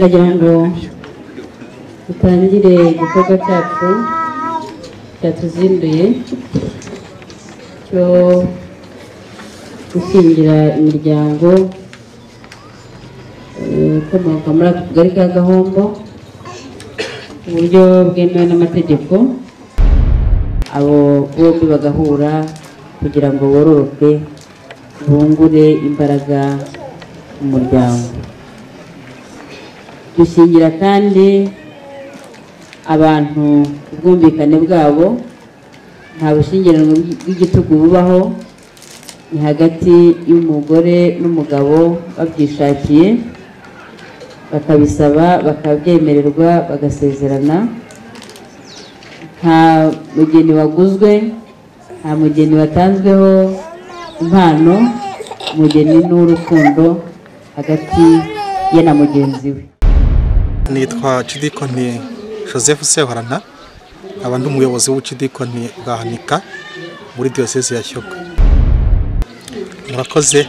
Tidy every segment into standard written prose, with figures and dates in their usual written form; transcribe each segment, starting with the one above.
ndagira ngo dutangire igikorwa cyacu cyatuzinduye cyo gushyingira imiryango ikomoka muri aka kagari ka Gahombo mu buryo bwemewe n'amategeko, abo bombi bagahura kugira ngo bororoke bungure imbaraga umuryango. Dushingira kandi abantu ubwumvikane bwabo, nta bushyingiranwa bw'igitugu bubaho, ni hagati y'umugore n'umugabo babyishakiye bakabisaba bakabyemererwa bagasezerana. Nta mugeni waguzwe, nta mugeni watanzweho impano, umugeni n'urukundo hagati ye na mugenzi we. Nitwa Cidikoni Joseph Sehorana, aba ndi umuyobozi w'Ubucidikoni bwa Hanika muri Diocese ya Shyogwe. Murakoze.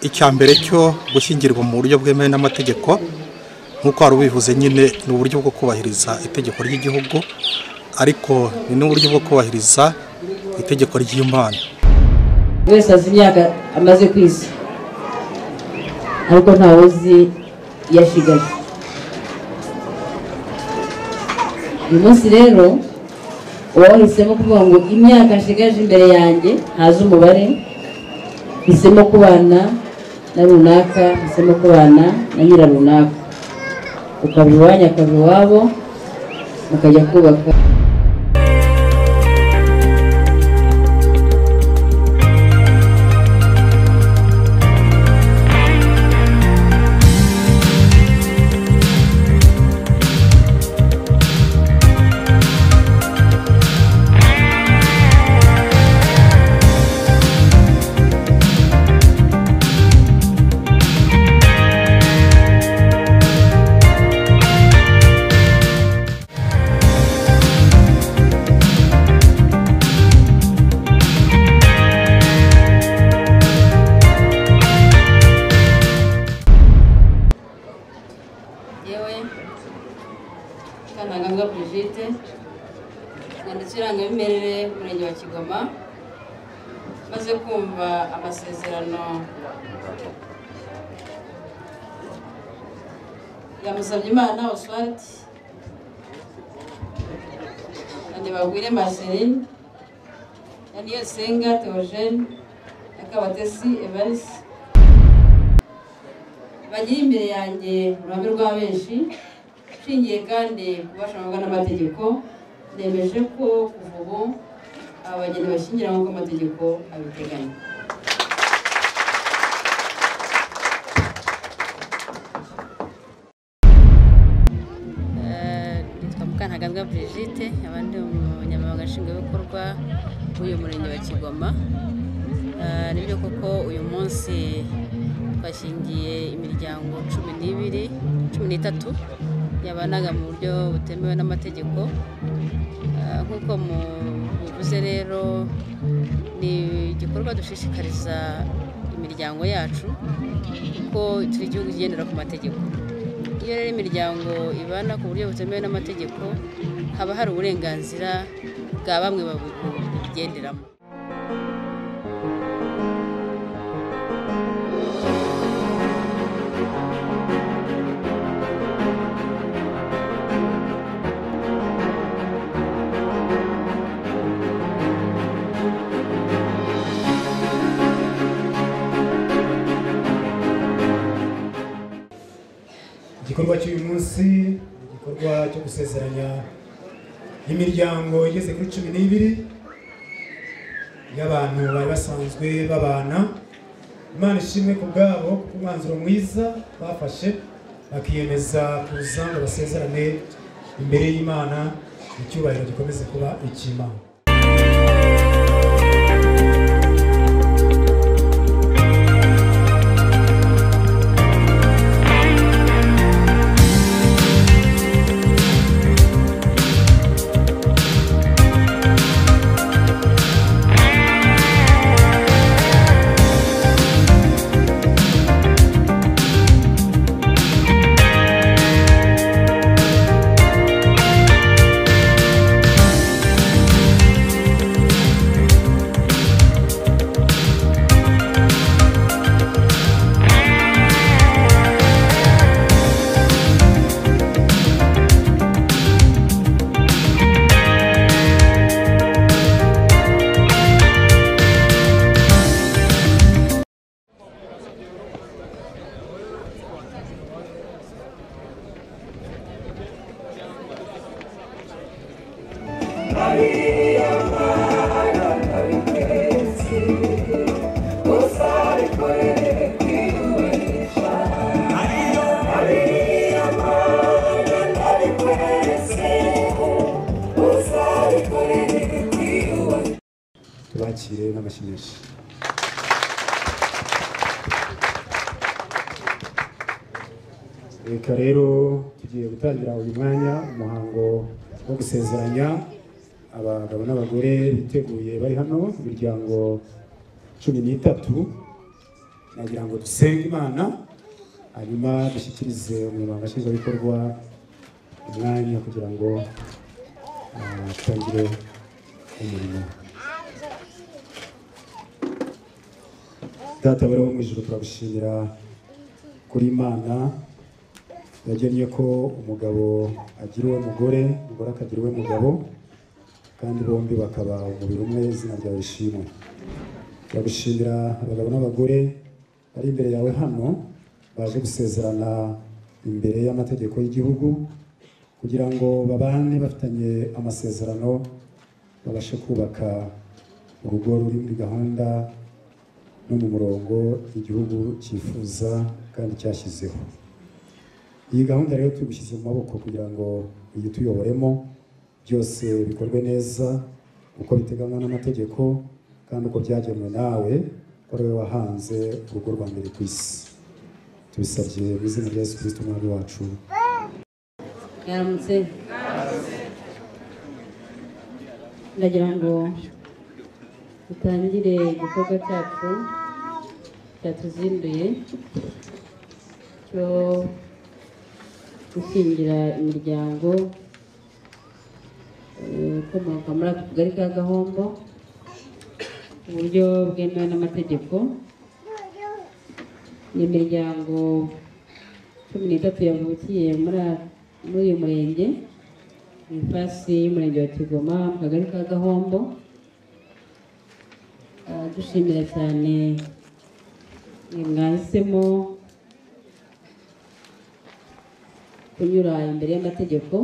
Icya mbere cyo gushyingirwa mu buryo bwemewe n'amategeko nk'uko wari ubivuze, nyine ni uburyo bwo kubahiriza itegeko ry'igihugu, ariko ni n'uburyo bwo kubahiriza itegeko ry'Imana. Wese azi imyaka amaze ku isi, ariko ntawe uzi yashigaje. Uyu munsi rero uwahisemo kuvuga ngo imyaka ashigaje imbere yanjye ntazi umubare, hisemo kubana na runaka, hisemo kubana na nyira runaka, ukaba iwanyu akaba iwabo, mukajya kubaka. Ntagambwa Brigitte, mwanditsi w'irangamimerere Umurenge wa Kigoma, maze kumva amasezerano ya Musabyimana Oswald na Ntibagwire Marceline na Niyosenga Theogene na Kabatesi Evariste bagiye imbere yanjye mu ruhame rwa benshi, nshingiye kandi kubashamwa n'amategeko, nemeje ko kuva ubu abageni bashyingira nk'uko amategeko abiteganya. Nitwa Mukantagambwa Brigitte, abandi umunyamabanga nshingwabikorwa w'uyu murenge wa Kigoma. Nibyo koko uyu munsi twashingiye imiryango 13 yabanaga mu buryo butemewe n'amategeko. Nk'uko mubivuze rero, ni igikorwa dushishikariza imiryango yacu kuko turi igihugu kigendera ku mategeko. Iyo rero imiryango ibana ku buryo butemewe n'amategeko, haba hari uburenganzira bwa bamwe babigenderamo. Igikorwa cy'uyu munsi ni igikorwa cyo gusezeranya imiryango igeze kuri 12 y'abantu bari basanzwe babana. Imana ishimwe ku bwabo, ku mwanzuro mwiza bafashe bakiyemeza kuza ngo basezerane imbere y'Imana, icyubahiro gikomeze kuba icy'Imana. tubakire n'amashimisho. Reka rero tugiye gutangira uyu mwanya umuhango wo gusezeranya abagabo n'abagore biteguye bari hano imiryango 13. nagira ngo dusenge Imana hanyuma dushyikirize umunyamabanga nshingwabikorwa umwanya kugira ngo atangire umurimo. Data wo mu ijuru, turagushimira kuri Imana yagennye ko umugabo agira uwe mugore, umugore akagira uwe mugabo, kandi bombi bakaba umubiri umwe. Izina ryawe rishimwe. Turagushimira abagabo n'abagore bari imbere yawe hano baje gusezerana imbere y'amategeko y'igihugu kugira ngo babane bafitanye amasezerano, babashe kubaka urugo ruri muri gahunda no mu murongo igihugu cyifuza kandi cyashyizeho. Iyi gahunda rero tubishyize mu maboko kugira ngo iyi tuyoboremo byose bikorwe neza uko biteganywa n'amategeko kandi uko byagenwe nawe ko ari wowe wahanze urugo rwa mbere ku isi. Tubisabye mu izina rya Yesu Kristo umwami wacu. Yaramutse. Ndagira ngo dutangire igikorwa cyacu cyatuzinduye cyo gushyingira imiryango ikomoka muri aka kagari ka Gahombo mu buryo bwemewe n'amategeko. Ni imiryango 13 yavukiye muri uyu murenge, mu ifasi y'umurenge wa Kigoma mu kagari ka Gahombo. Dushimira cyane mwahisemo kunyura imbere y'amategeko,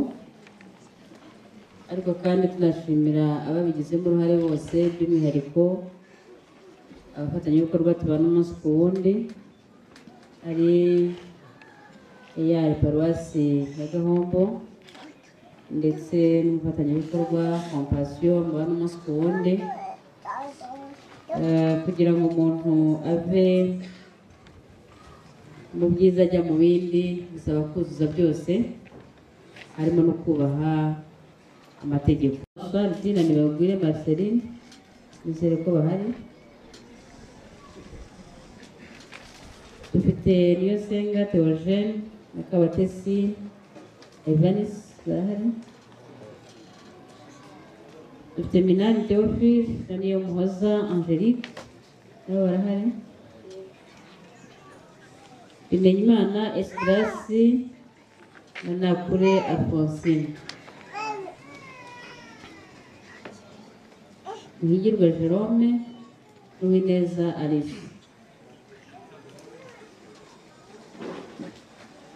ariko kandi tunashimira ababigizemo uruhare bose, by'umwihariko abafatanyabikorwa tubana umunsi ku wundi, ari EAR Paruwasi ya Gahombo ndetse n'umufatanyabikorwa Compassion mubana umunsi ku wundi. Kugira ngo umuntu ave mu byiza ajya mu bindi bisaba kuzuza byose, harimo no kubaha amategeko. Tina Nibagwire Marceline, nizere ko bahari. Dufite Niyosenga Theogene na Kabatesi Evanis bahari. Dufite Minani Theophile na Niyomuhoza Angelique nabo barahari. Bimenyimana Esdrasi na Nakure Alphonsine. Muhigirwa Jerome n'Uwineza Alice.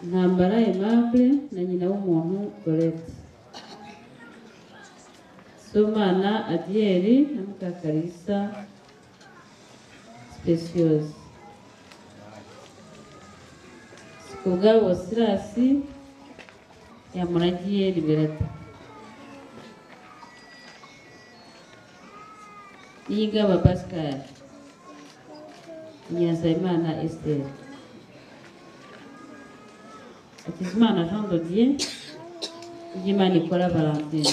Ntambara Aimable na nyina w'umuntu Colette. Somana Adieri na Mukakarisa Speciose. Sikubwabo Sirasi Yamuragiye Liberata. Niyigaba Pascal, Nyirasabimana Esther, Hakizimana Jean Dodier, Ugimana Ikora Valentine,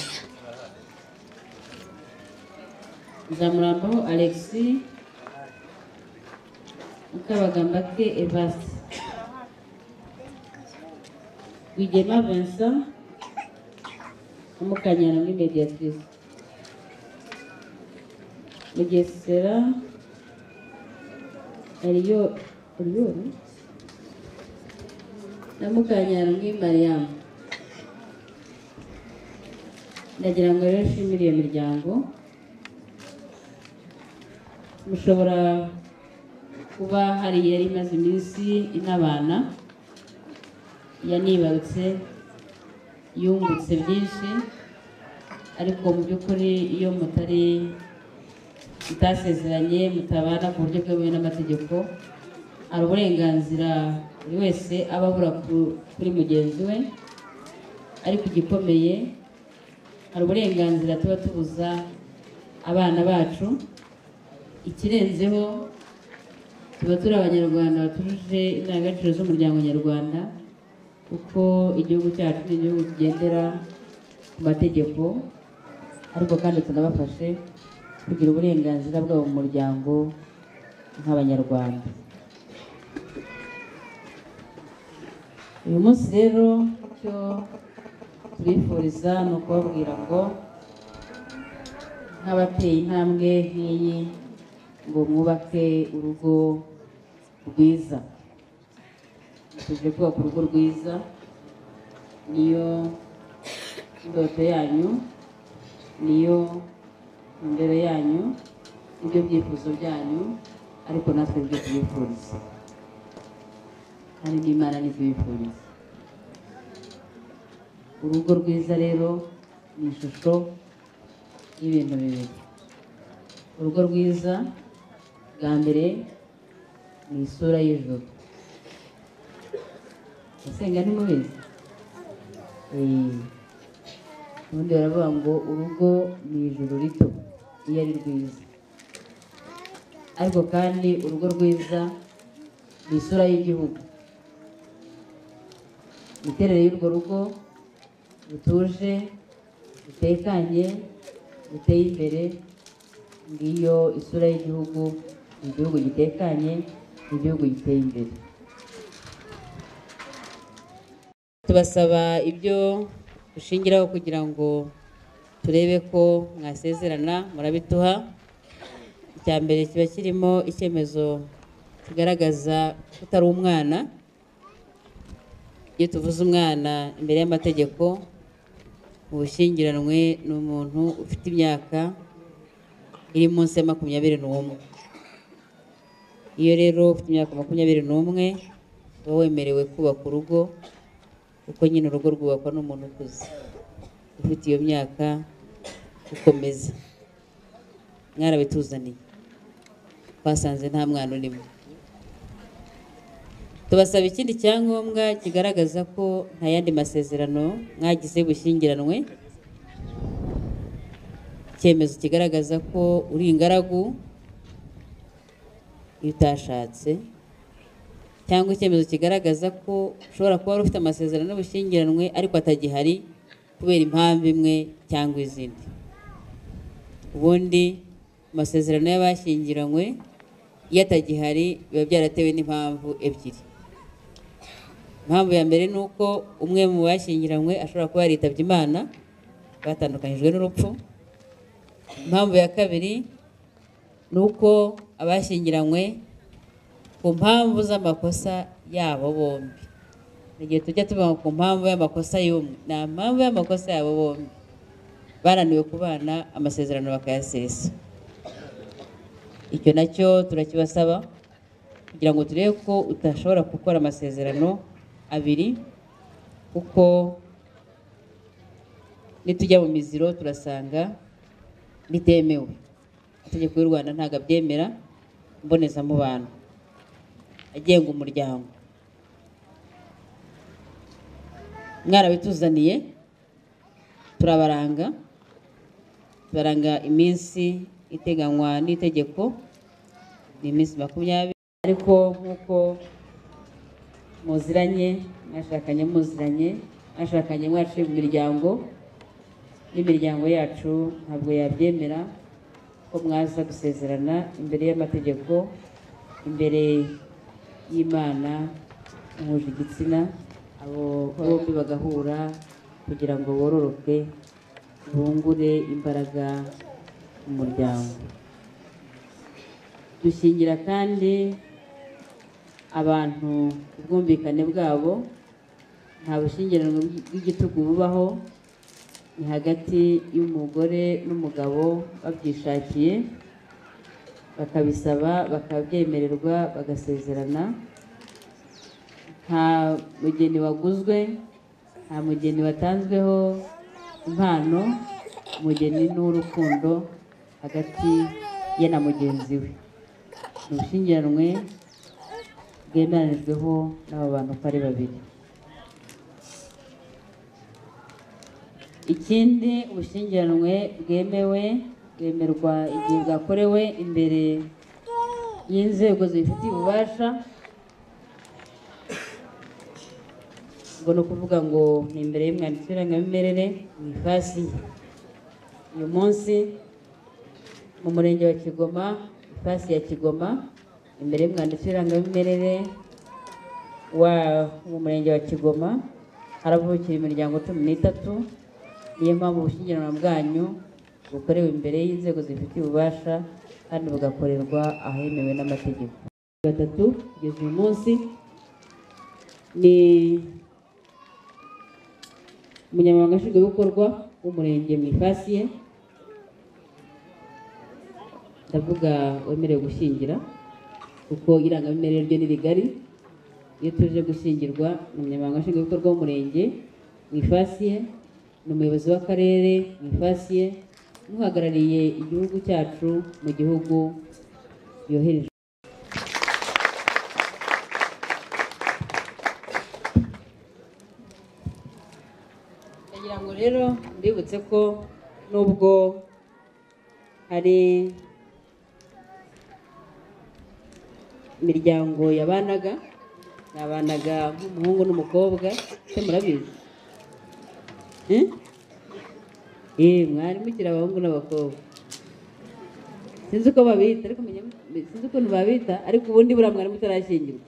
Nzamurambaho Alexis, Mukabagambake Evaste, Wigema Vincent, Mukanyana muri Mediatrice, Mugesera Eliyo na Mukanyana muri Mariam. Ndagira ngo rero nshimire iyo miryango. Mushobora kuba hari yari imaze iminsi inabana, yanibarutse yungutse byinshi, ariko mu by'ukuri iyo mutasezeranye mutabana ku buryo bwemewe n'amategeko, hari uburenganzira buri wese aba abura kuri mugenzi we, ariko igikomeye hari uburenganzira tuba tubuza abana bacu. Ikirenzeho tuba turi abanyarwanda batujuje indangagaciro z'umuryango nyarwanda, kuko igihugu cyacu ni igihugu kigendera ku mategeko, ariko kandi tunabafashe kugira uburenganzira bwabo mu muryango nk'abanyarwanda. Uyu munsi rero icyo turifuriza ni ukubabwira ngo nk'abateye intambwe nk'iyi ngo mwubake urugo rwiza. Tuje kubaka urugo rwiza, niyo indoto yanyu, niyo imbere yanyu, nibyo byifuzo byanyu, ariko natwe ibyo tubifuriza, hari n'Imana nitubifuriza. Urugo rwiza rero ni ishusho y'ibintu bibiri. Urugo rwiza bwa mbere ni isura y'ijuru. Asenga ntimubizi? Ubundi baravuga ngo urugo ni ijuru rito iyo ari rwiza, ariko kandi urugo rwiza ni isura y'igihugu. Imiterere y'urwo rugo rutuje, rutekanye, ruteye imbere, ngiyo isura y'igihugu. Igihugu gitekanye, igihugu giteye imbere. Tubasaba ibyo dushingiraho kugira ngo turebe ko mwasezerana, murabituha. Icya mbere kiba kirimo icyemezo kigaragaza ko utari umwana. Iyo tuvuze umwana imbere y'amategeko, mu bushyingiranwe ni umuntu ufite imyaka iri munsi ya 21. Iyo rero ufite imyaka 21 uba wemerewe kubaka urugo, kuko nyine urugo rwubakwa n'umuntu ukuze. Ufite iyo myaka ukomeza. Mwarabituzaniye, twasanze nta mwana urimo. Tubasaba ikindi cyangombwa kigaragaza ko nta yandi masezerano mwagize bushyingiranwe, icyemezo kigaragaza ko uri ingaragu iyo utashatse, cyangwa icyemezo kigaragaza ko ushobora kuba wari ufite amasezerano y'ubushyingiranwe ariko atagihari kubera impamvu imwe cyangwa izindi. Ubundi amasezerano y'abashyingiranywe iyo atagihari biba byaratewe n'impamvu ebyiri. Impamvu ya mbere ni uko umwe mu bashyingiranywe ashobora kuba yaritabye Imana, batandukanyijwe n'urupfu. Impamvu ya kabiri ni uko abashyingiranywe ku mpamvu z'amakosa yabo bombi. Igihe tujya tuvuga ku mpamvu y'amakosa y'umwe, nta mpamvu y'amakosa yabo bombi, bananiwe kubana amasezerano bakayasesa. Icyo nacyo turakibasaba kugira ngo turebe ko utashobora gukora amasezerano abiri, kuko nitujya mu miziro turasanga bitemewe. Itegeko y'u Rwanda ntabwo abyemera, mbonezamubano agenga umuryango. Mwarabituzaniye, turabaranga iminsi iteganywa n'itegeko, ni iminsi 20. Ariko nk'uko muziranye, mwashakanye mwaciye mu miryango, n'imiryango yacu ntabwo yabyemera ko mwaza gusezerana imbere y'amategeko, imbere y'Imana muhuje igitsina, abo bombi bagahura kugira ngo bororoke, bungure imbaraga mu muryango. Dushingira kandi abantu ubwumvikane bwabo, nta bushyingiranwa bw'igitugu bubaho, ni hagati y'umugore n'umugabo babyishakiye, bakabisaba, bakabyemererwa, bagasezerana. Nta mugeni waguzwe, nta mugeni watanzweho impano, umugeni n'urukundo hagati ye na mugenzi we. Ni ubushyingiranwe bwemeranijweho n'aba bantu uko ari babiri. Ikindi, ubushyingiranwe bwemerwa igihe bwakorewe imbere y'inzego zibifitiye ububasha. Ubwo ni ukuvuga ngo ni imbere y'umwanditsi w'irangamimerere mu ifasi. Uyu munsi mu murenge wa Kigoma, ifasi ya Kigoma, imbere y'umwanditsi w'irangamimerere mu murenge wa Kigoma haravukira imiryango 13. Niyo mpamvu ubushyingiranwa bwanyu bukorewe imbere y'inzego zifitiye ububasha kandi bugakorerwa ahemewe n'amategeko. 3 kugeza uyu munsi ni umunyamabanga nshingwabikorwa w'umurenge mu ifasi ye, ndavuga wemerewe gushyingira kuko irangamimerere ryo ni rigari. Iyo tuje gushyingirwa ni umunyamabanga nshingwabikorwa w'umurenge mu ifasi ye, ni umuyobozi w'akarere mu ifasi ye, n'uhagarariye igihugu cyacu mu gihugu yohereje. Ndagira ngo rero ndibutse ko nubwo hari imiryango yabanaga nk'umuhungu n'umukobwa, se murabizi? Mwari mugira abahungu n'abakobwa, sinzi uko babita, ariko sinzi ukuntu babita, ariko ubundi buriya mwari mutarashyingirwa.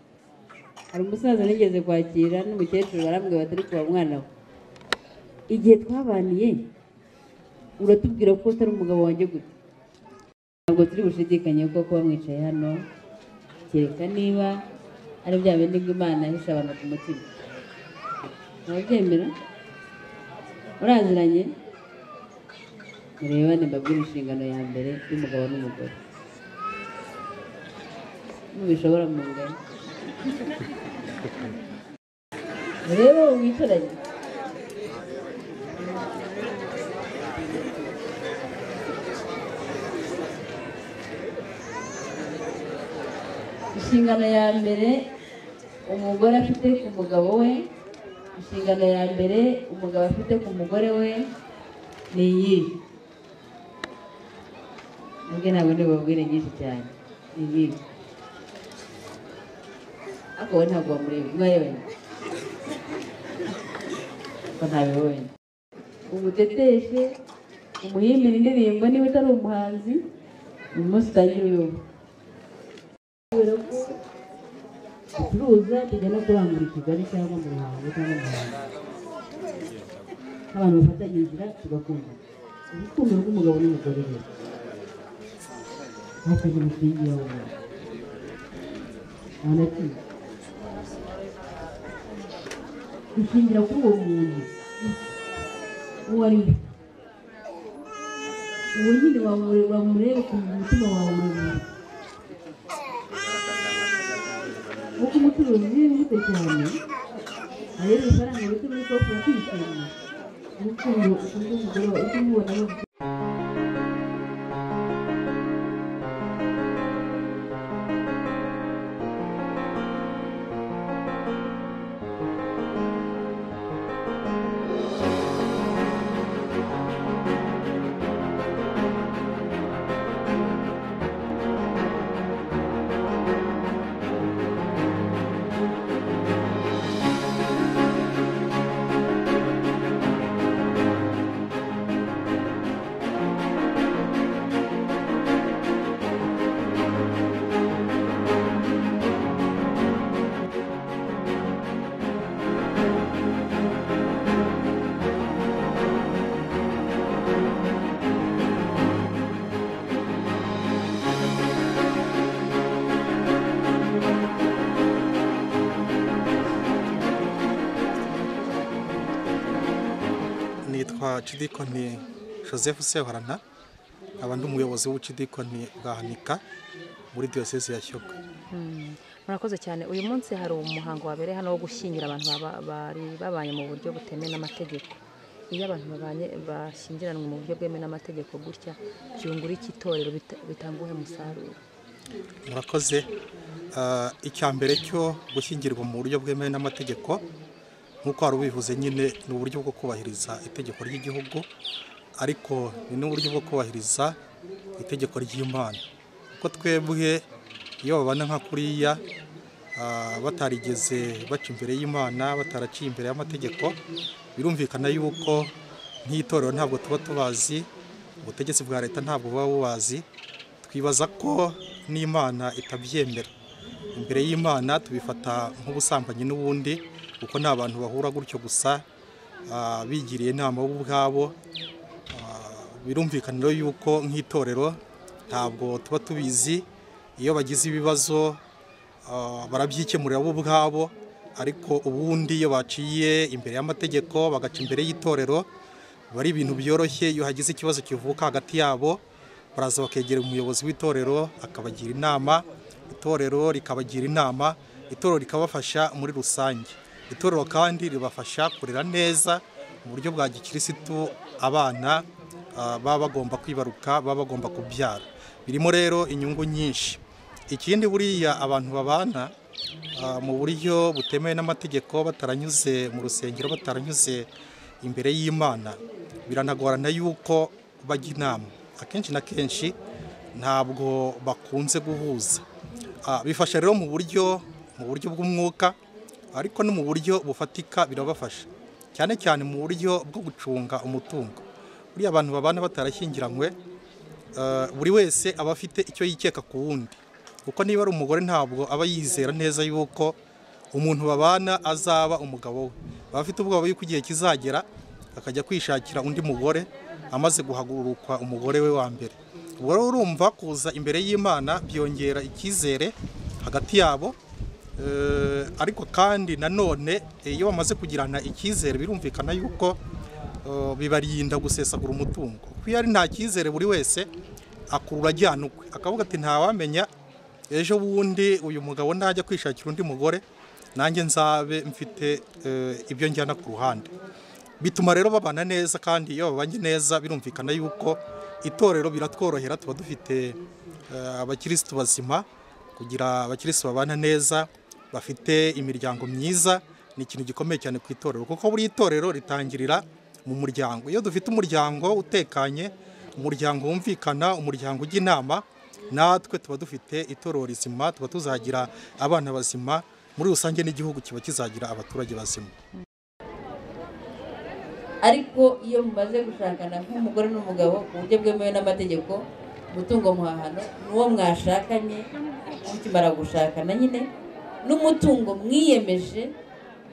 Hari umusaza nigeze kwakira n'umukecuru barambwira bati ariko wa mwana we, igihe twabaniye uratubwira ko utari umugabo wanjye gute? Ntabwo turi bushidikanye ko kuba mwicaye hano, kereka niba ari bya bindi ngo Imana yahishe abantu ku mutima. Murabyemera? Muraziranye? Murebane mbabwire inshingano ya mbere y'umugabo n'umugore. Mubishobora mu ngano. Murebe uwo mwicaranye. Inshingano ya mbere umugore afite ku mugabo we, inshingano ya mbere umugabo afite ku mugore we ni iyi. Nubwo ntabwo ndibabwire nyinshi cyane, ni iyi. Ariko we ntabwo wamureba, mwarebanye ko ntabibonye. Umuteteshe, umuhimbire indirimbo niba utari umuhanzi, uyu munsi utangire uyoba. Kubera ko ducuruza tujya no kurangura i Kigali cyangwa mu Ruhango cyangwa mu Rwanda, abantu bafatanya inzira tugakunda. Urukundo rw'umugabo n'umugore rero ntukajye mushingira wowe ntanakindi gushingira kuri uwo muntu uwo ari we, uwo nyine wamureba ku mutima wawe urabona. Nk'uko umucuruzi wihuse cyane areba ifaranga bito muri kopu akishima, urukundo ukunda umugore wawe ujye umubona. Nitwa Cidikoni Joseph Sehorana, abandi umuyobozi w'Ucidikoni bwa Hanika muri diocese ya Shyogwe. Murakoze cyane. Uyu munsi hari umuhango wabereye hano wo gushyingira abantu bari babanye mu buryo butemewe n'amategeko. iyo abantu babanye bashyingiranwa mu buryo bwemewe n'amategeko gutya byungura iki itorero bitanga uwuhe musaruro? murakoze. Icya mbere cyo gushyingirwa mu buryo bwemewe n'amategeko nk'uko wari ubivuze nyine ni uburyo bwo kubahiriza itegeko ry'igihugu, ariko ni n'uburyo bwo kubahiriza itegeko ry'Imana, kuko twebwe iyo babana nka kuriya batarigeze baca imbere y'Imana, bataraciye imbere y'amategeko, birumvikana yuko nk'itorero ntabwo tuba tubazi, ubutegetsi bwa leta ntabwo buba bubazi, twibaza ko n'Imana itabyemera. Imbere y'Imana tubifata nk'ubusambanyi n'ubundi, kuko nta bantu bahura gutyo gusa bigiriye inama bo ubwabo. Birumvikana yuko nk'itorero ntabwo tuba tubizi, iyo bagize ibibazo barabyikemurira bo ubwabo, ariko ubundi iyo baciye imbere y'amategeko bagaca imbere y'itorero bari ibintu byoroshye. Iyo hagize ikibazo kivuka hagati yabo baraza bakegera umuyobozi w'itorero akabagira inama, itorero rikabagira inama, itorero rikabafasha muri rusange. Itorero kandi ribafasha kurera neza mu buryo bwa gikirisitu abana baba bagomba kwibaruka, baba bagomba kubyara. Birimo rero inyungu nyinshi. Ikindi buriya abantu babana mu buryo butemewe n'amategeko, bataranyuze mu rusengero, bataranyuze imbere y'Imana, biranagorana yuko bajya inama. Akenshi na kenshi ntabwo bakunze guhuza. Bifasha rero mu buryo bw'umwuka, ariko no mu buryo bufatika birabafasha, cyane cyane mu buryo bwo gucunga umutungo. Buriya abantu babana batarashyingiranywe, buri wese aba afite icyo yikeka ku wundi, kuko niba ari umugore ntabwo aba yizera neza yuko umuntu babana azaba umugabo we. Aba afite ubwoba yuko igihe kizagera akajya kwishakira undi mugore amaze guhagurukwa umugore we wa mbere. Ubwo rero urumva kuza imbere y'Imana byongera icyizere hagati yabo, ariko kandi nanone iyo bamaze kugirana icyizere birumvikana yuko bibarinda gusesagura umutungo. Iyo ari nta cyizere buri wese akurura ajyana ukwe, akavuga ati ntawamenya ejo bundi uyu mugabo najya kwishakira undi mugore nanjye nzabe mfite ibyo njyana ku ruhande. Bituma rero babana neza, kandi iyo babanye neza birumvikana yuko itorero biratworohera, tuba dufite abakirisitu bazima. Kugira abakirisitu babana neza bafite imiryango myiza ni ikintu gikomeye cyane ku itorero, kuko buri itorero ritangirira mu muryango. Iyo dufite umuryango utekanye, umuryango wumvikana, umuryango ujya inama, natwe tuba dufite itorero rizima, tuba tuzagira abana bazima, muri rusange n'igihugu kiba kizagira abaturage bazima. Ariko iyo mumaze gushakana nk'umugore n'umugabo mu buryo bwemewe n'amategeko, umutungo muhahano n'uwo mwashakanye mukimara gushakana nyine, n'umutungo mwiyemeje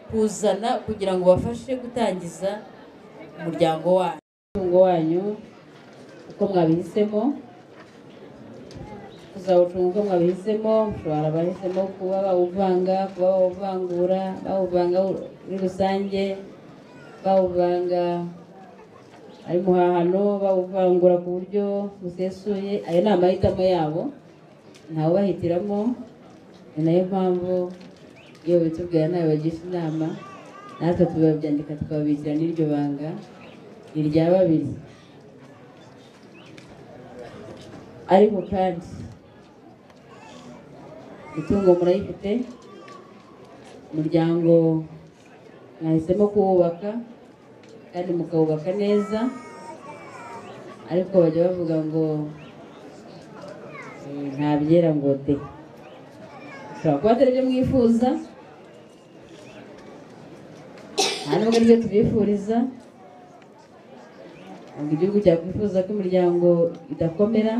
kuzana kugira ngo bafashe gutangiza umuryango wanyu. Umutungo wanyu uko mwabihisemo, kuzawucunga uko mwabihisemo. Mushobora bahisemo kuba bawuvanga, kuba bawuvangura, bawuvanga muri rusange, bawuvanga ari muhahano, bawuvangura ku buryo busesuye. Ayo ni amahitamo yabo, ntawe bahitiramo. Ni nayo mpamvu iyo bitubwira nawe bagisha inama, natwe tubabyandika tukababikira n'iryo banga irya babiri. Ariko kandi itungo murayifite, umuryango mwahisemo kuwubaka kandi mukawubaka neza, ariko bajya bavuga ngo nta byera ngo de. Ushobora kuba atari byo mwifuza, nta nubwo aribyo tubifuriza. Ntabwo igihugu cyakwifuza ko imiryango idakomera,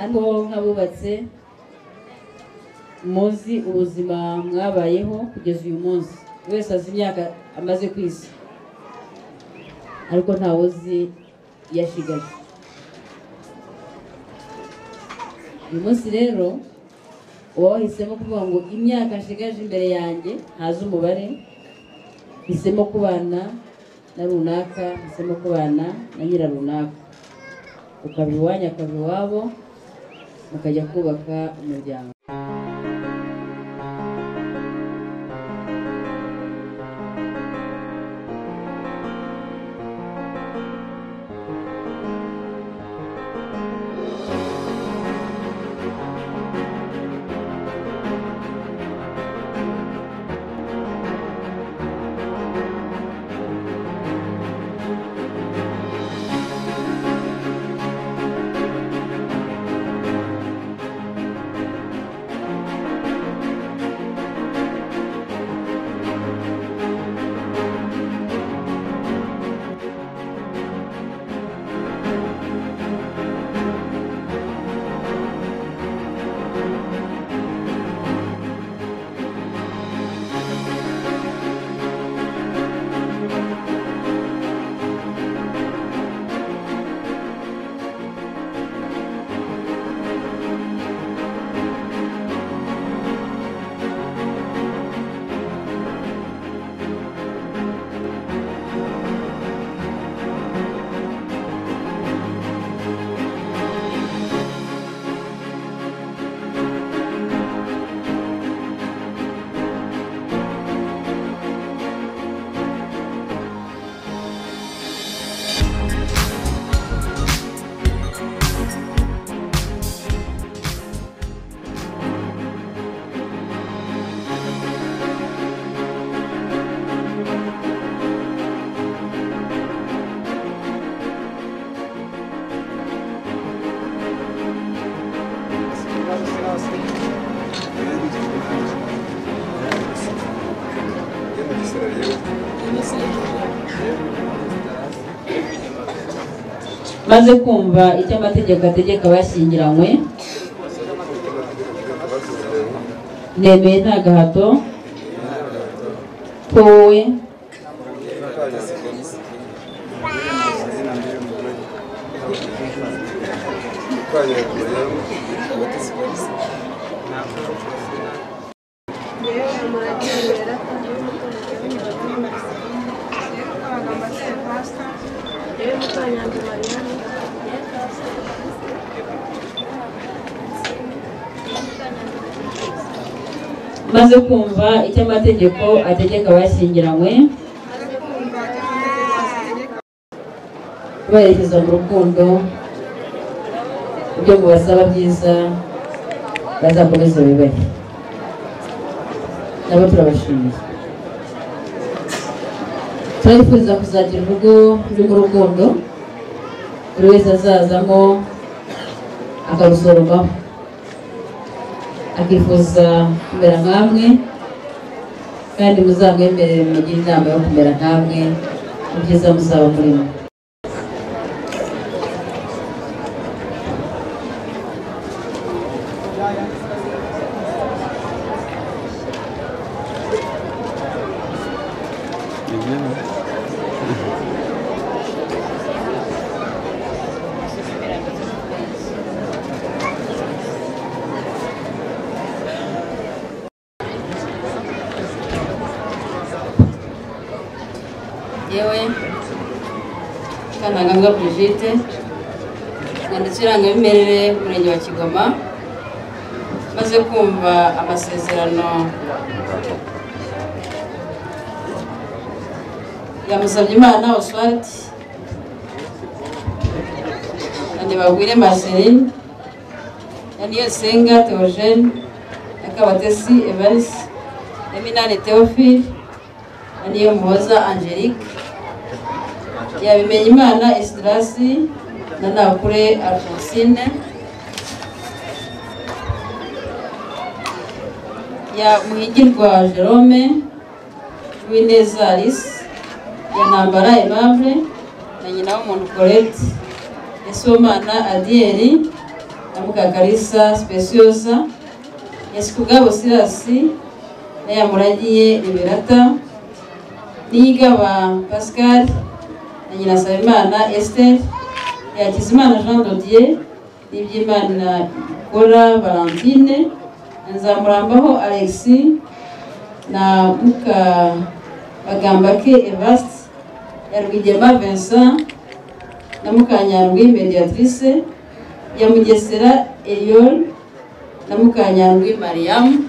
ariko nk'abubatse muzi ubuzima mwabayeho kugeza uyu munsi. Buri wese azi imyaka amaze ku isi, ariko ntawe uzi yashigaje. Uyu munsi rero uba wahisemo kuvuga ngo imyaka nshigaje imbere yanjye ntazi umubare, hisemo kubana na runaka, hisemo kubana na nyira runaka, ukaba iwanyu akaba iwabo, mukajya kubaka umuryango. maze kumva icyo amategeko ategeka abashyingiranywe nemeye nta gahato ko wowe maze kumva icyo amategeko ategeka abashyingiranywe kubaherekeza mu rukundo ibyo mubasaba byiza bazakomeza bibahe nabo turabashimiye turifuza kuzagira urugo rurimo urukundo buri wese azazamo akarusoromaho akifuza kumera nkamwe kandi muzamwemerere mugire inama yo kumera nkamwe mu byiza muzaba murimo yewe Kantagambwa Brigitte mwanditsi w'irangamimerere Umurenge wa Kigoma maze kumva amasezerano ya Musabyimana Oswald na Ntibagwire Marceline na Niyosenga Theogene na Kabatesi Evariste na Minani Théophile na Niyomuhoza Angelique ya Bimenyimana Esdrasi na Nakure Alphonsine ya Muhigirwa Jerome Uwineza Alice ya Ntambara Aimable na nyina w'umuntu Colette ya Somana Adieri na Mukakarisa Speciosa ya Sikugabo Sirasi na ya Muragiye Liberata Niyigaba Pascal na nyina Nsabimana Esther ya Hakizimana Jean Dodier n'Ibyimana Kora Valentine na Nzamurambaho Alexis na Mukabagambake Evaste ya Rwigema Vincent na Mukanyandwi Mediatrice ya Mugesera Eliol na Mukanyandwi Mariam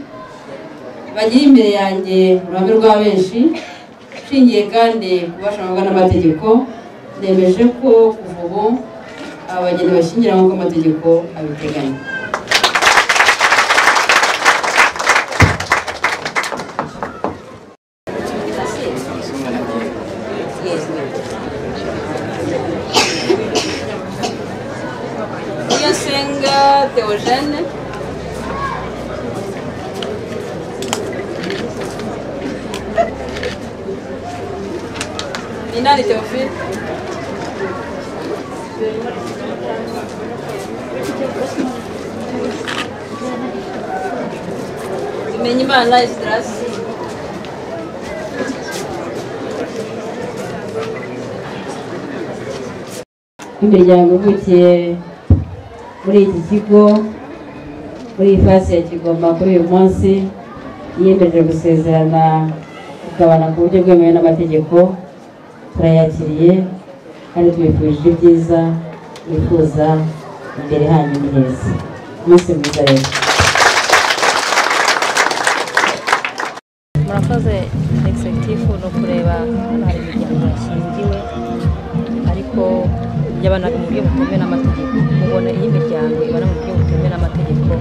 bagira imbere yanjye uruhame rwa benshi shingiye kandi kubashamwa n'amategeko nemeje ko kuva ubu abageni bashyingiranywe nk'uko amategeko abiteganya Niyosenga Theogene Minani Théophile Bimenyimana Esdrasi imiryango ivukiye muri iki kigo muri iyi fasi ya Kigoma kuri uyu munsi yiyemeje gusezerana ikabana ku buryo bwemewe n'amategeko turayakiriye kandi tubifurije ibyiza bifuza imbere hanyu ni heza umunsi mwiza rero murakoze executive no kureba hano hari imiryango yashyingiwe ariko yabanaga mu buryo butemewe n'amategeko mubona iyi miryango ibana mu buryo butemewe n'amategeko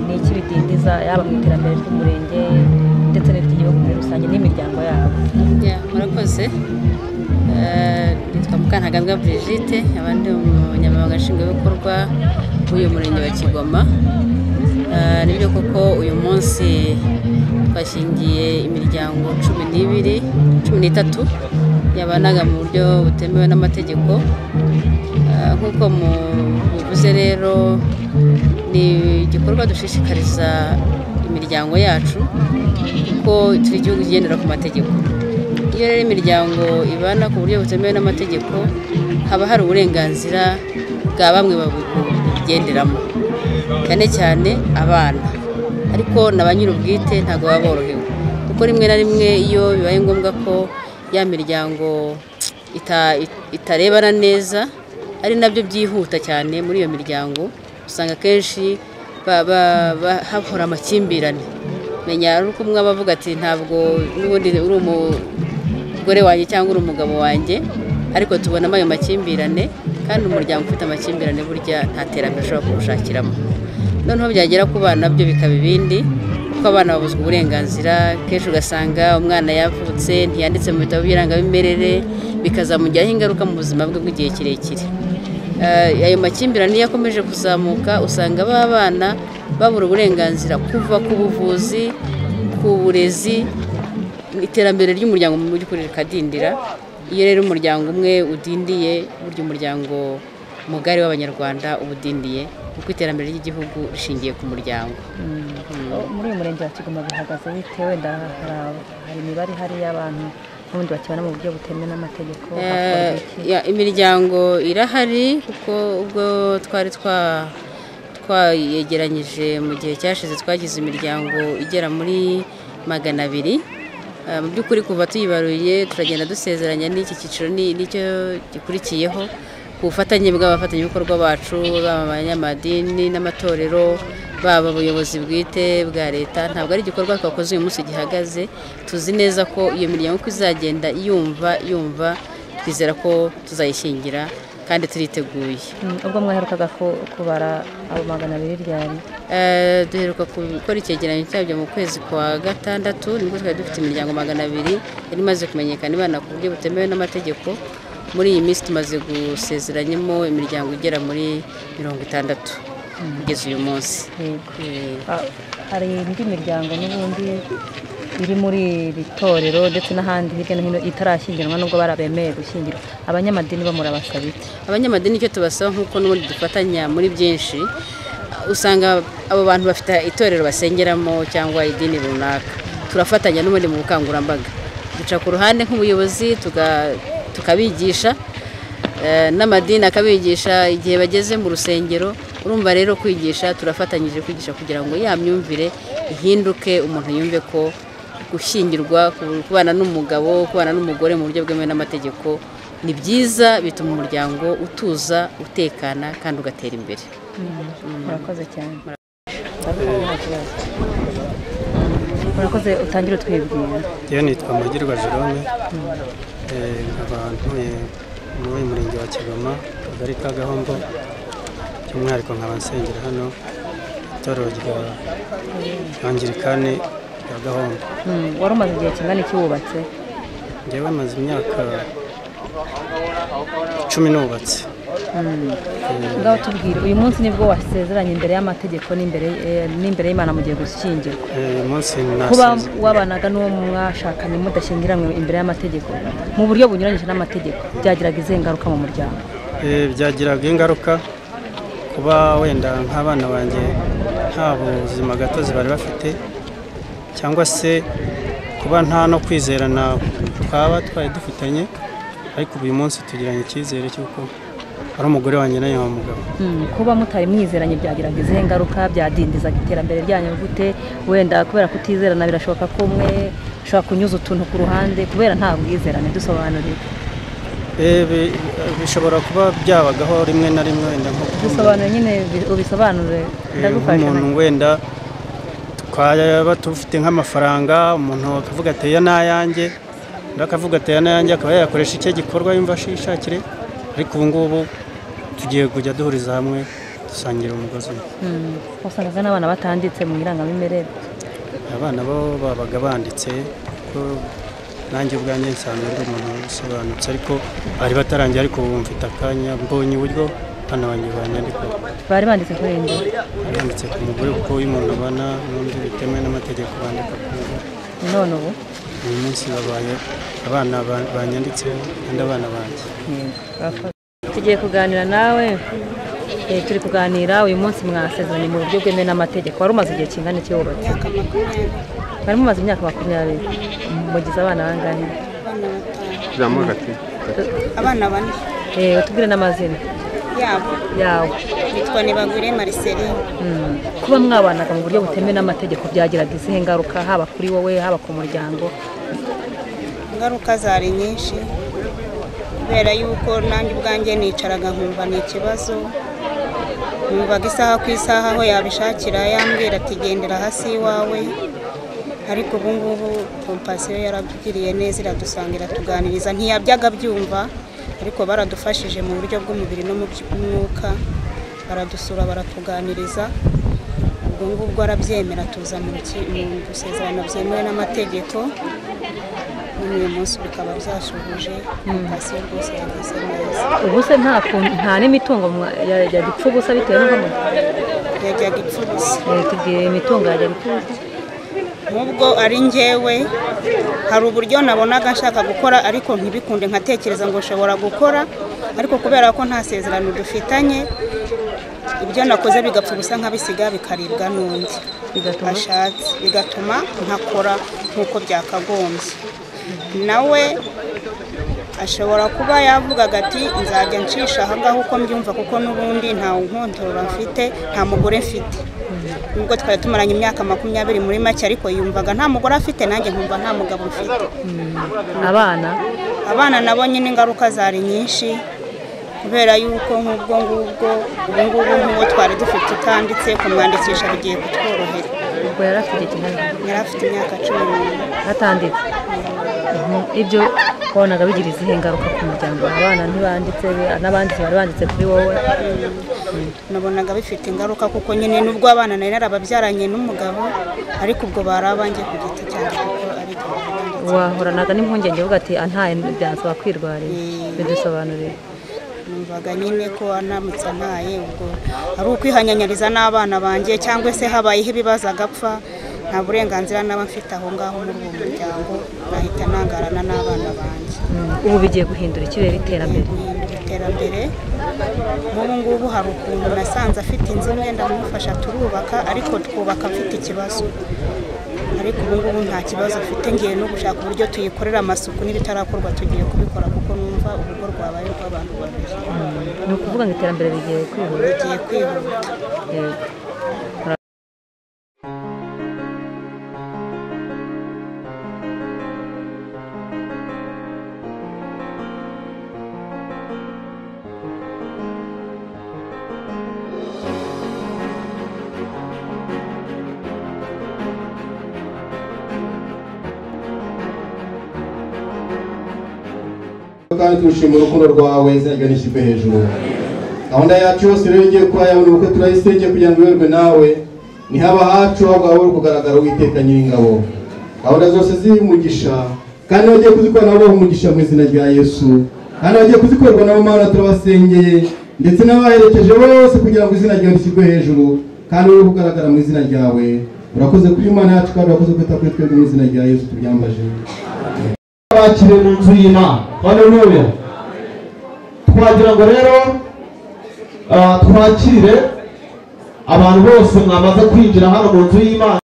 ni iki bidindiza yaba mu iterambere ry'umurenge ndetse n'iry'igihugu muri rusange n'imiryango yabo murakoze nitwa Kantagambwa Brigitte abandi umunyamabanga nshingwabikorwa w'uyu murenge wa Kigoma nibyo koko uyu munsi twashingiye imiryango 13 yabanaga mu buryo butemewe n'amategeko nk'uko mubivuze rero ni igikorwa dushishikariza imiryango yacu kuko turi igihugu kigendera ku mategeko. Iyo rero imiryango ibana ku buryo butemewe n'amategeko haba hari uburenganzira bwa bamwe babigenderamo, cyane cyane abana, ariko na ba nyir'ubwite ntabwo baba borohewe kuko rimwe na rimwe iyo bibaye ngombwa ko ya miryango itarebana neza, ari nabyo byihuta cyane muri iyo miryango, usanga kenshi hahora amakimbirane. Menya ari uko umwe abavuga ati ntabwo n'ubundi uri umugore wanjye cyangwa uri umugabo wanjye, ariko tubonamo ayo makimbirane, kandi umuryango ufite amakimbirane burya nta terambere ushobora kuwushakiramo. Noneho byagera ku bana byo bikaba ibindi, kuko abana babuzwa uburenganzira. Kenshi ugasanga umwana yavutse ntiyanditse mu bitabo by'irangamimerere, bikazamugiraho ingaruka mu buzima bwe bw'igihe kirekire. Ayo makimbirane iyo akomeje kuzamuka, usanga aba bana babura uburenganzira kuva ku buvuzi, ku burezi, iterambere ry'umuryango mu by'ukuri rikadindira. Iyo rero umuryango umwe udindiye, burya umuryango mugari w'Abanyarwanda uba udindiye, kuko iterambere ry'igihugu rishingiye ku muryango. Muri uyu murenge wa Kigoma bihagaze bite? Wenda hari imibare ihari y'abantu n'ubundi bakibana mu buryo butemewe n'amategeko? Imiryango irahari, kuko ubwo twari twayegeranyije mu gihe cyashize twagize imiryango igera muri 200. Mu by'ukuri kuva tuyibaruye turagenda dusezeranya n'iki cyiciro n'icyo gikurikiyeho ku bufatanye bw'abafatanyabikorwa bacu, baba abanyamadini n'amatorero, baba ubuyobozi bwite bwa leta. Ntabwo ari igikorwa twakoze uyu munsi gihagaze, tuzi neza ko iyo miryango uko izagenda yumva twizera ko tuzayishingira kandi turiteguye. Ubwo mwaherukaga kubara abo 200 ryari? Duheruka gukora icyegeranyo cyabyo mu kwezi kwa gatandatu, nibwo twari dufite imiryango 200 yari imaze kumenyekana ibana ku buryo butemewe n'amategeko. Muri iyi minsi tumaze gusezeranyamo imiryango igera muri 60 kugeza uyu munsi. Hari indi miryango n'ubundi iri muri iri torero ndetse n'ahandi hirya no hino itarashyingiranwa nubwo barabemeye gushyingira, abanyamadini bo murabasaba iki? Abanyamadini icyo tubasaba, nk'uko n'ubundi dufatanya muri byinshi, usanga abo bantu bafite itorero basengeramo cyangwa idini runaka, turafatanya n'ubundi mu bukangurambaga, duca ku ruhande nk'ubuyobozi tukabigisha, n'amadini akabigisha igihe bageze mu rusengero. Urumva rero kwigisha, turafatanyije kwigisha kugira ngo ya myumvire ihinduke, umuntu yumve ko gushyingirwa, kubana n'umugabo, kubana n'umugore mu buryo bwemewe n'amategeko ni byiza, bituma umuryango utuza, utekana kandi ugatera imbere. Murakoze cyane. Murakoze, utangire twibwira. Yewe nitwa Magirwa Jerome, abantu muri murenge wa Kigoma, akagari ka Gahombo, by'umwihariko nkaba nsengera hano itorero rya Anglikani ya Gahombo. Wari umaze igihe kingana iki wubatse? Njyewe maze imyaka 10 nubatse. Ngaho tubwire, uyu munsi nibwo wasezeranye imbere y'amategeko n'imbere y'Imana mu gihe gushyingirwa? Uyu munsi kuba wabanaga n'uwo mwashakanye mudashyingiranwe imbere y'amategeko mu buryo bunyuranyije n'amategeko, byagiraga izihe ngaruka mu muryango? Byagiraga ingaruka kuba wenda nk'abana banjye nta buzima gatozi bari bafite, cyangwa se kuba nta no kwizerana twari dufitanye, ariko uyu munsi tugiranye icyizere cy'uko ari umugore wanjye nayo mugabo. Kuba mutari mwizeranye byagiraga izihe ngaruka? Byadindizaga iterambere ryanyu gute? Wenda kubera kutizerana birashoboka ko umwe ashobora kunyuza utuntu ku ruhande kubera nta bwizerane? Dusobanurire. Bishobora kuba byabagaho rimwe na rimwe, wenda nko dusobanure nyine, ubisobanure ndagufasha. Umuntu wenda twaba tufite nk'amafaranga, umuntu akavuga ati ya n'ayanjye, undi akavuga ati ya n'ayanjye, akaba yakoresha icyo gikorwa yumva ashishakire. Ariko ubu ngubu tugiye kujya duhuriza hamwe dusangira umugozi. Wasangaga n'abana batanditse mu irangamimerere? Abana bo babaga banditse, ko nanjye ubwanjye nsanzwe ndi umuntu usobanutse, ariko bari batarangiye, ariko ubu mfite akanya mbonye uburyo hano banjye banyandika. Bari banditse kuri indi? Banditse ku mugore, kuko iyo umuntu abana n'undi bitemewe n'amategeko bandika ku mugore. None ubu uyu munsi babaye abana banyanditseho kandi abana banjye. tugiye kuganira nawe turi kuganira uyu munsi mwasezeranye mu buryo bwemewe n'amategeko. Wari umaze igihe kingana iki wubatse? Bari mumaze imyaka 20. Mugize abana bangahe? Abana bane. Utubwire n'amazina yawe. Nitwa Nibagwire Marceline. Kuba mwabanaga mu buryo butemewe n'amategeko byagiraga izihe ngaruka haba kuri wowe haba ku muryango? Ingaruka zari nyinshi kubera yuko nanjye ubwanjye nicaraga nkumva ni ikibazo, numvaga isaha ku isaha aho yabishakira yambwira ati gendera hasi iwawe, ariko ubu ngubu kompasiyo yarabigiriye neza iradusangira tuganiriza, ntiyabyaga byumva ariko baradufashije mu buryo bw'umubiri no mu by'umwuka, baradusura baratuganiriza, ubwo ngubwo arabyemera tuza mu gusezerana byemewe n'amategeko. Uyu munsi bikaba byashoboje kompasiyo rwose yageze neza. Ubu se nta n'imitungo yajya gipfa ubusa bitewe n'uko yajya gipfa ubusa. Tugiye imitungo yajya gipfa ubusa. Nubwo ari njyewe hari uburyo nabonaga nshaka gukora ariko ntibikunde, nkatekereza ngo nshobora gukora, ariko kubera ko nta sezerano dufitanye ibyo nakoze bigapfa ubusa nkabisiga bikaribwa n'undi ashatse, bigatuma ntakora nk'uko byakagombye. Nawe ashobora kuba yavugaga ati nzajya ncisha aha ngaho uko mbyumva kuko n'ubundi nta nkontorora mfite, nta mugore mfite, nubwo twari tumaranye imyaka 20 muri make, ariko yumvaga nta mugore afite, nanjye nkumva nta mugabo mfite. Abana nabo nyine ingaruka zari nyinshi kubera yuko nk'ubwo ngubwo ubu ngubu nk'uwo twari dufite utanditse kumwandikisha bigiye kutworohera. Ubwo yari afite igihe yari afite imyaka 11 atanditse. Ibyo wabonaga bigira izihe ngaruka ku muryango? Abana ntibanditse n'abandi bari banditse kuri wowe. Nabonaga bifite ingaruka kuko nyine nubwo abana nari narababyaranye n'umugabo, ariko ubwo barabangiye ku giti cyanjye kuko ari cyo. Wahoranaga n'impungenge uvuga ati antaye byansaba kwirwarira. Bidusobanurire. Numvaga nyine ko anamutse ntaye ubwo ari ukwihanyanyariza n'abana banjye, cyangwa se habayeho ibibazo agapfa, nta burenganzira naba mfite aho ngaho muri uwo muryango, nahita nangarana n'abana banjye. Ubu bigiye guhindura ikirere iterambere. Nk'ubu ngubu hari ukuntu nasanze afite inzu mwenda mufasha turubaka, ariko twubaka afite ikibazo, ariko ubu ngubu nta kibazo afite, ngiye no gushaka uburyo tuyikorera amasuku n'ibitarakorwa tugiye kubikora kuko numva urugo rwabaye rw'abantu babiri. Ni ukuvuga ngo iterambere rigiye kwihuta. kandi tushimira urukundo rwawe izajya nishyirwe hejuru. Gahunda yacu yose rero igiye kuba yabona ubukwe turayisengeye kugira ngo iberwe nawe, ntihaba hacu ahubwo uri kugaragara Uwiteka Nyiringabo. Gahunda zose z'umugisha kandi bagiye kuzikora nabo umugisha mu izina rya Yesu, kandi bagiye kuzikorwa nabo Mana turabasengeye, ndetse n'abaherekeje bose kugira ngo izina ryawe rishyirwe hejuru kandi uri kugaragara mu izina ryawe. Urakoze kuri Imana yacu kandi urakoze kwita kuri twebwe mu izina rya Yesu tubyambaje. Bakire mu nzu y'Imana. Haleluya. Twagira ngo rero twakire abantu bose mwamaze kwinjira hano mu nzu y'Imana,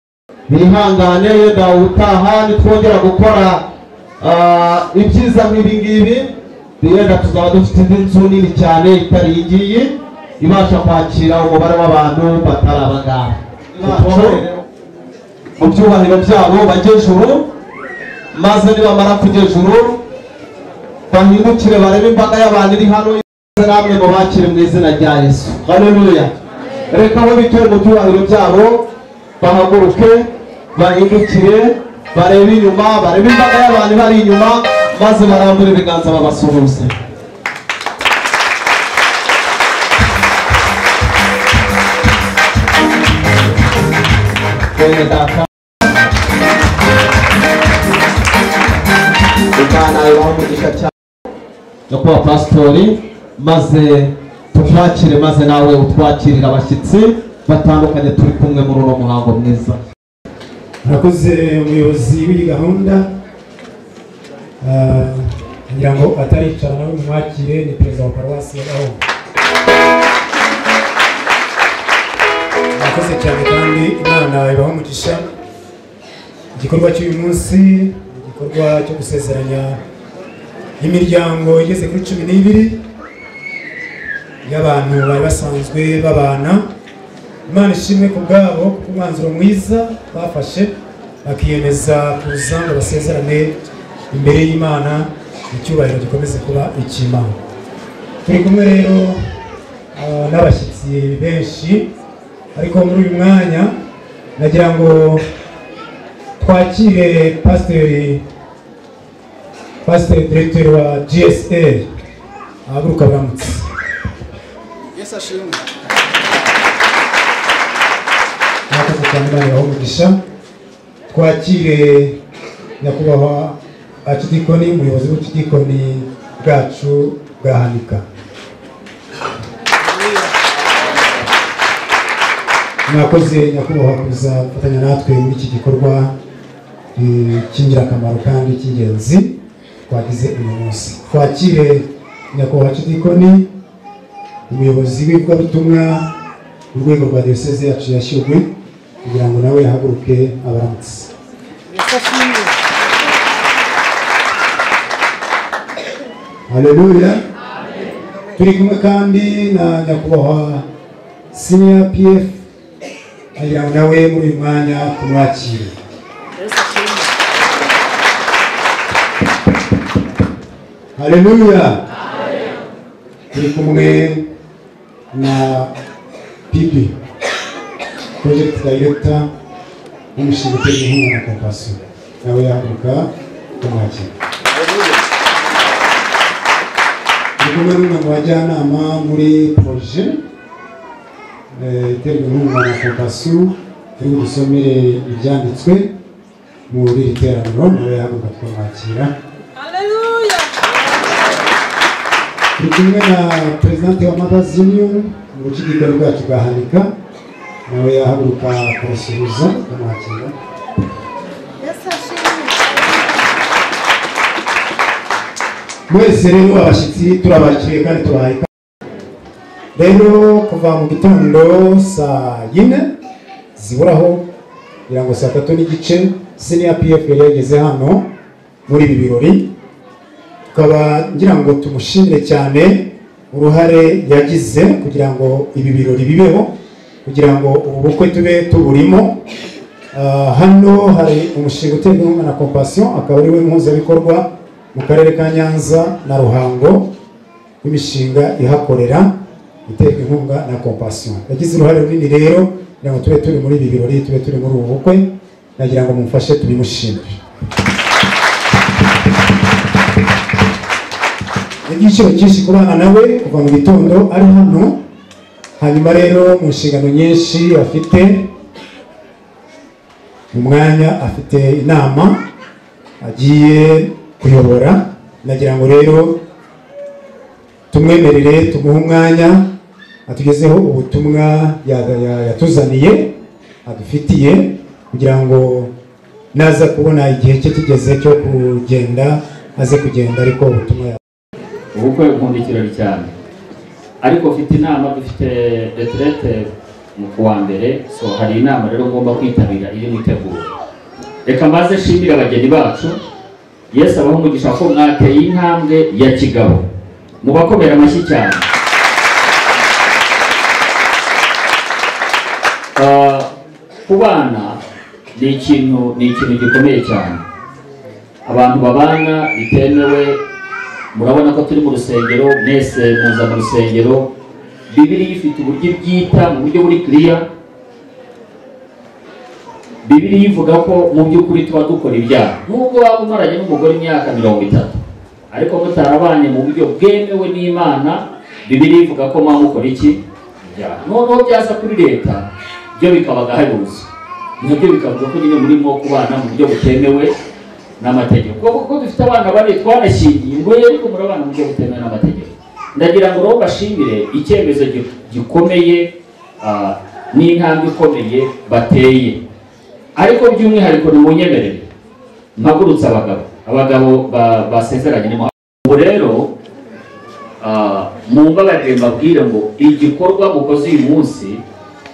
bihangane yenda utaha nitwongera gukora ibyiza nk'ibi ngibi, yenda tuzaba dufite inzu nini cyane itari igiye ibasha kwakira umubare w'abantu batarabangana. Mu byubahiro byabo bajye juru, maze nibamara kujya juru bahindukire barebe imbaga y'abantu iri hano, namwe mu bakire mu izina rya Yesu. Haleluya. Reka bo bitere mu byubahiro byabo, bahaguruke bahindukire barebe inyuma, barebe imbaga y'abantu bari inyuma, maze barambure ibiganza babasuhuze. Bene data Imana ibaha umugisha cyane no kuba pastori, maze tukwakire, maze nawe utwakirira abashyitsi batandukanye turi kumwe muri uno muhango mwiza. Murakoze umuyobozi w'iyi gahunda, kugira ngo ataricara nawe mumwakire. Ni perezida wa paruwasi ya Gahunga. Murakoze cyane kandi Imana ibahe umugisha. Igikorwa cy'uyu munsi ni igikorwa cyo gusezeranya imiryango igeze kuri 12 y'abantu bari basanzwe babana. Imana ishimwe ku bwabo kuko umwanzuro mwiza bafashe bakiyemeza kuza ngo basezerane imbere y'Imana, icyubahiro gikomeze kuba icy'Imana. Turi kumwe rero n'abashyitsi benshi, ariko muri uyu mwanya nagira ngo twakire pasiteri directeur wa GSL ahaguruka aramutse. Yesu ashimwe. Murakoze cyane Imana ibahe umugisha. Twakire nyakubahwa Archidikoni, umuyobozi w'Archidikoni bwacu bwa Hanika. Mwakoze nyakubahwa kuza gufatanya natwe muri iki gikorwa cy'ingirakamaro kandi cy'ingenzi twagize uyu munsi. Twakire nyakubahwa Archidikoni, umuyobozi w'ivugabutumwa mu rwego rwa diyoseze yacu ya Shyogwe, kugira ngo nawe yahaguruke abaramutse. Haleluya. Turi kumwe kandi na nyakubahwa Senior PF, kugira ngo nawe muri uyu mwanya kumwakire. Haleluya. Turi kumwe na PB, Project Director w'umushinga w'inkunga na Compassion, nawe yahaguruka kumwakira. Turi kumwe n'umwe mu bajyanama muri projet iterwa inkunga na Compassion, turi gusomere ibyanditswe muri iri teraniro, nawe yahaguruka kumwakira. Haleluya. Turi kumwe na Presidente wa Mothers Union mu rukiko rwacu bwa Hanika, nawe yahaguruka kubasuhuza kumwakira. Yesu ashimwe. Mwese rero abashyitsi turabakiriye kandi tubahaye rero kuva mu gitondo saa 4 ziburaho kugira ngo saa 3:30 Senior PF yari yageze hano muri ibi birori. Tukaba ngira ngo tumushimire cyane uruhare yagize kugira ngo ibi birori bibeho, kugira ngo ubu bukwe tube tuburimo. Hano hari umushinga uterwa inkunga na Compassion, akaba ari we mpuzabikorwa mu karere ka Nyanza na Ruhango w'imishinga ihakorera iterwa inkunga na Compassion. Yagize uruhare runini rero kugira ngo tube turi muri ibi birori, tube turi muri ubu bukwe, nagira ngo mumfashe tubimushimire. Igiciro cyinshi kubana nawe kuva mu gitondo ari hano. Hanyuma rero mu nshingano nyinshi afite, mu mwanya afite inama agiye kuyobora, nagira ngo rero tumwemerere tumuhe umwanya atugezeho ubutumwa yatuzaniye adufitiye, kugira ngo naza kubona igihe cye kigeze cyo kugenda aze kugenda, ariko ubutumwa ubukwe ukunda ikirori cyane. Ariko ufite inama, dufite retraite mu kuwa mbere, so hari inama rero ngomba kwitabira iri mu itegura. Reka maze shimira abageni bacu. Yesu abaho umugisha ko mwateye intambwe ya kigabo, mubakomera amashyi cyane. Kubana ni ikintu gikomeye cyane. Abantu babana bitemewe, murabona ko turi mu rusengero, mwese muza mu rusengero. Bibiliya ifite uburyo ibyita mu buryo buri clear. Bibiliya ivuga ko mu by'ukuri tuba dukora ibyaha, nubwo waba umaranye n'umugore imyaka 30, ariko mutarabanye mu buryo bwemewe n'Imana, Bibiliya ivuga ko mukora iki? Ibyaha. Noneho byaza kuri leta byo bikabagaharuza, nibyo bikavuga ko nyine murimo kubana mu buryo butemewe n'amategeko. Kuko dufite abana bane twanashyingiwe, ariko murabana mu buryo butemewe n'amategeko. Ndagira ngo rero bashimire icyemezo gikomeye n'intambwe ikomeye bateye. Ariko by'umwihariko ni munyemerere mpagurutse abagabo basezeranye ubu rero mumbabarire mbabwire ngo igikorwa mukoze uyu munsi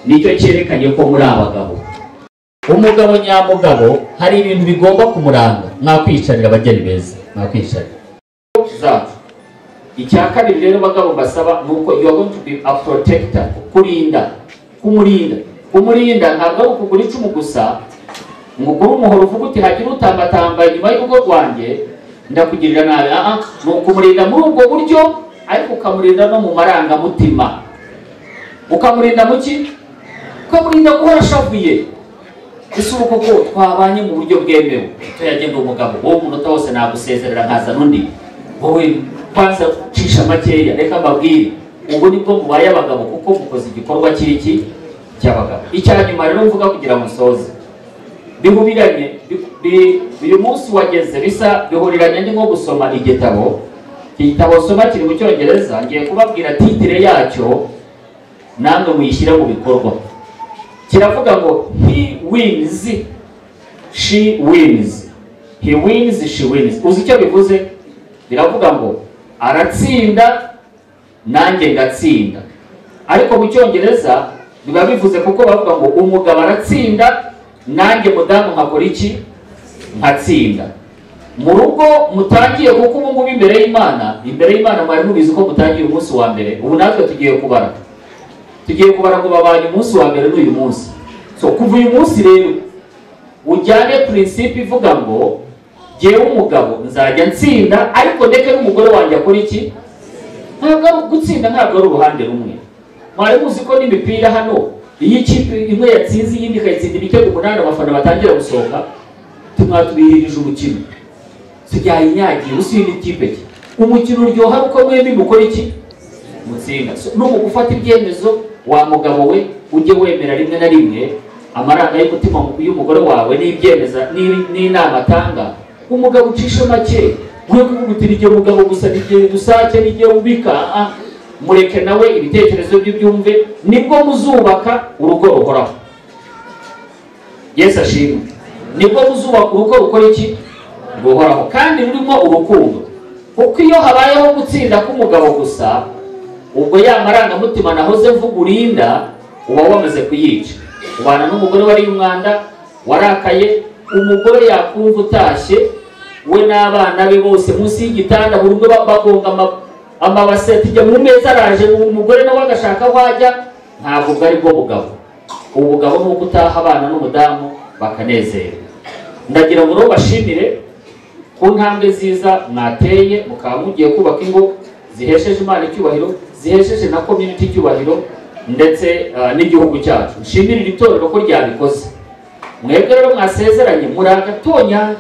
nicyo cyerekanye ko muri abagabo. Umugabo nyamugabo hari ibintu bigomba kumuranga. Mwakwicarira abageni beza, mwakwicarira zacu. Icya kabiri rero bagabo basaba nuko you are going to be a protector, kurinda, kumurinda ntabwo ari ukugura icumu gusa ngo ugure umuhoro uvuga uti hagira utambatamba inyuma y'urugo rwanjye ndakugirira nabi. Ni ukumurinda muri ubwo buryo, ariko ukamurinda no mu marangamutima. Ukamurinda mu ki? Ukamurinda guhora ashavuye. Ese uko ko twabanye mu buryo bwemewe tuyagenda umugabo wowe umunota wose nagusezerera nkazana undi, wowe kwanza cisha makeya. Reka mbabwire, ubu nibwo mubaye abagabo kuko mukoze igikorwa kiriki cy'abagabo. Icya nyuma rero mvuga kugira ngo nsoze, bihubiranye biri munsi wageze bisa bihuriranye ndi nko gusoma igitabo. Igitabo soma kiri mu Cyongereza, ngiye kubabwira titire yacyo namwe muyishyire mu bikorwa. Kiravuga ngo he wins, she wins. He wins, she wins. Uzi icyo bivuze? Biravuga ngo aratsinda nanjye ngatsinda. Ariko mu Cyongereza biba bivuze kuko bavuga ngo umugabo aratsinda nanjye mudamu nkakora iki? Nkatsinda. Mu rugo mutangiye kuko ubu ngubu imbere y'Imana mwari mubizi ko mutangiye umunsi wa mbere. Ubu natwe tugiye kubara ngo babanye umunsi wa mbere n'uyu munsi. So kuva uyu munsi rero ujyane principe ivuga ngo jyewe umugabo nzajya nsinda, ariko ndeke n'umugore wanjye akora iki? Ntabwo ari gutsinda, ntabwo ari uruhande rumwe. Mwari muzi ko n'imipira hano iyi kipe imwe yatsinze iyindi ikayitsinda ibitego 8 abafana batangira gusohoka, tumwatubihirije umukino sijyayinyagiye usindi kipe ki umukino uryoha uko mwembi mukora iki? Mutsinda. No mu gufata ibyemezo wa mugabo we ujye wemera rimwe na rimwe amaranga y'umutima y'umugore wawe n'ibyemeza n'inama atanga. Umugabo ucisha make, we kugutira igihe umugabo gusa n'igihe dusake n'igihe ubika, mureke nawe ibitekerezo bye byumve, nibwo muzubaka urugo ruhoraho. Yesu ashimwe. Nibwo muzubaka urugo rukora iki? Ruhoraho kandi rurimo urukundo. Kuko iyo habayeho gutsinda k'umugabo gusa, ubwo ya marangamutima nahoze mvuga urinda uba wamaze kuyica. Ubana n'umugore wari umwanda, warakaye, umugore yakumva utashye we n'abana be bose munsi y'igitanda, buri umwe bagonga amabase tujya mu meza, araje umugore nawe agashaka aho ajya. Ntabwo bwari bwo bugabo. Ubugabo ni uko utaha abana n'umudamu bakanezera. Ndagira ngo rero bashimire ku ntambwe nziza mwateye, mukaba mugiye kubaka ingo zihesheje Imana icyubahiro, zihesheje na community icyubahiro, ndetse n'igihugu cyacu. Nshimire iri torero ko ryabikoze. Mwebwe rero mwasezeranye muragatonya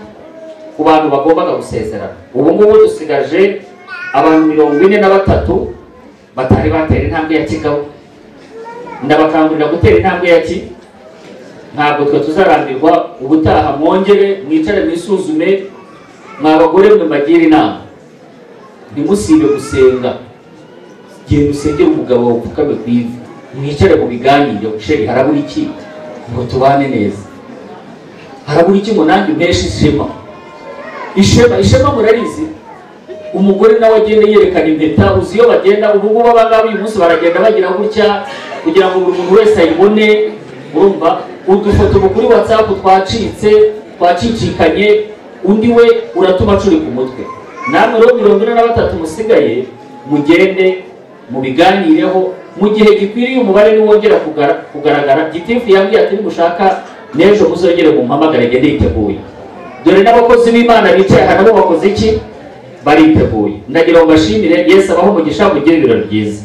ku bantu bagombaga gusezerana. Ubu ngubu dusigaje abantu 43 batari batera intambwe ya kigabo. Ndabakangurira gutera intambwe ya ki. Ntabwo twe tuzarambirwa. Ubutaha mwongere mwicare mwisuzume, mwabagore mwe bagira inama, ntimusibe gusenga. Gihe usengera umugabo wawe upfukame ku ivi, mwicare mu biganiro. Sheri harabura iki ngo tubane neza? Harabura iki ngo nanjye mpeshe ishema murarizi? Umugore nawe agenda yerekana impeta. Uzi iyo bagenda ubu ngubu abangaba uyu munsi baragenda bagira gutya kugira ngo buri muntu wese ayibone. Urumva udufoto kuri WhatsApp twacicikanye, undi we uratuma curi ku mutwe. Namwe rero 43 musigaye mugende mubiganireho mu gihe gikwiriye. Umubare ni wongera kugaragara. Gitifu yambwiye ati mushaka n'ejo muzongere mu mpamagare gende yiteguye. Dore n'abakozi b'Imana bicaye hano bo bakoze iki? Bariteguye. Ndagira ngo bashimire. Yesu abaho umugisha, mugire ibirori byiza.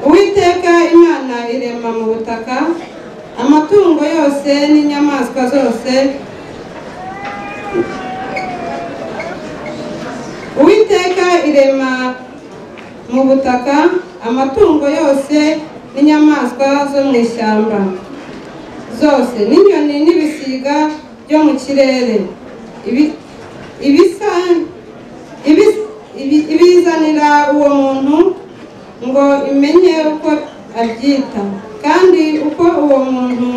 Uwiteka Imana irema mu butaka amatungo yose n'inyamaswa zose. Uwiteka irema mu butaka amatungo yose n'inyamaswa zo mu ishyamba zose n'inyoni n'ibisiga byo mu kirere. Ibizanira uwo muntu ngo imenye uko abyita, kandi uko uwo muntu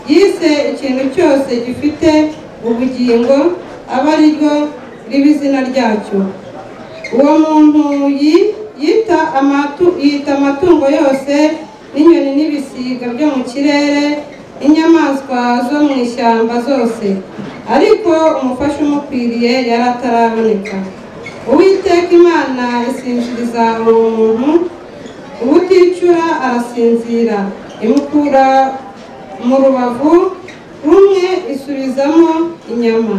yise ikintu cyose gifite ubugingo aba ari ryo riba izina ryacyo. Uwo muntu yita amatungo yose n'inyoni n'ibisiga byo mu kirere n'inyamaswa zo mu ishyamba zose, ariko umufasha umukwiriye yari ataraboneka. Uwiteka Imana isinziriza uwo muntu, ubuticura arasinzira, imukura mu rubavu rumwe isubizamo inyama.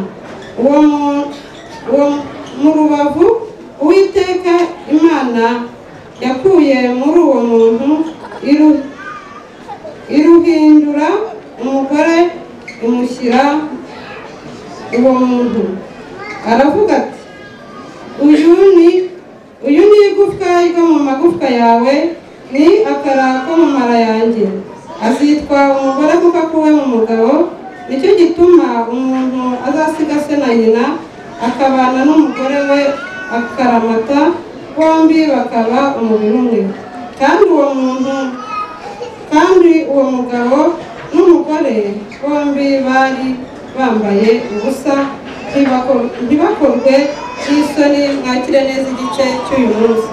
Mu rubavu Uwiteka Imana yakuye muri uwo muntu iruhindura umugore imushyira uwo muntu. Aravuga ati, uyu ni igufwa ryo mu magufwa yawe, ni akara ko mu mara yanjye. Azitwa umugore kuko akuwe mu mugabo, nicyo gituma umuntu azasiga se na nyina akabana n'umugore we akaramata, bombi bakaba umubiri umwe. Kandi uwo mugabo n'umugore bombi bari bambaye ubusa, ntibakorwe n'isoni. Mwakire neza igice cy'uyu munsi.